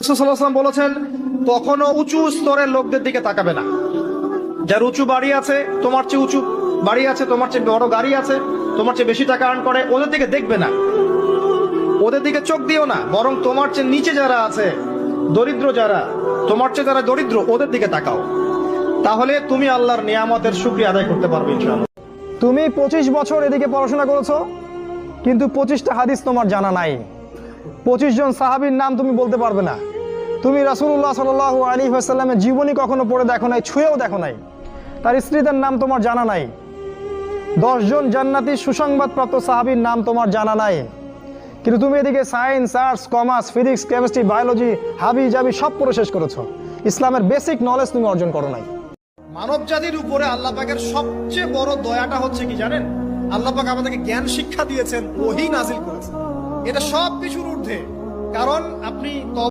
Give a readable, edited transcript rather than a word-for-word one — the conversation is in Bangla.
রাসূল সাল্লাল্লাহু আলাইহি ওয়াসাল্লাম বলেছেন, কখনো উঁচু স্তরের লোকদের দিকে তাকাবে না। যার উঁচু বাড়ি আছে, তোমার চেয়ে উঁচু বাড়ি আছে, তোমার চেয়ে বড় গাড়ি আছে, তোমার চেয়ে বেশি টাকা আর্ন করে, ওদের দিকে দেখবে না, ওদের দিকে চোখ দিও না। বরং তোমার চেয়ে নিচে যারা আছে, দরিদ্র যারা, তোমার চেয়ে যারা দরিদ্র, ওদের দিকে তাকাও। তাহলে তুমি আল্লাহর নিয়ামতের শুকরিয়া আদায় করতে পারবে ইনশাআল্লাহ। তুমি 25 বছর এদিকে পড়াশোনা করেছো, কিন্তু 25টা হাদিস তোমার জানা নাই। 25 জন সাহাবীর নাম তুমি বলতে পারবে না। তুমি রাসূলুল্লাহ সাল্লাল্লাহু আলাইহি ওয়াসাল্লামের জীবনী কখনো পড়ে দেখো নাই, ছুঁয়েও দেখো নাই। তার স্ত্রীদের নাম তোমার জানা নাই। 10 জন জান্নাতি সুসংবাদপ্রাপ্ত সাহাবীর নাম তোমার জানা নাই। কিন্তু তুমি এদিকে science, arts, commerce, physics, chemistry, biology, হাবি জাবি সব পড়ে শেষ করেছো। ইসলামের বেসিক নলেজ তুমি অর্জন করো নাই। মানব জাতির উপরে আল্লাহ পাকের সবচেয়ে বড় দয়াটা হচ্ছে কি জানেন? আল্লাহ পাক আমাদেরকে জ্ঞান শিক্ষা দিয়েছেন, ওহী নাজিল করেছেন। এটা সব কিছুর ঊর্ধ্বে। কারণ আপনি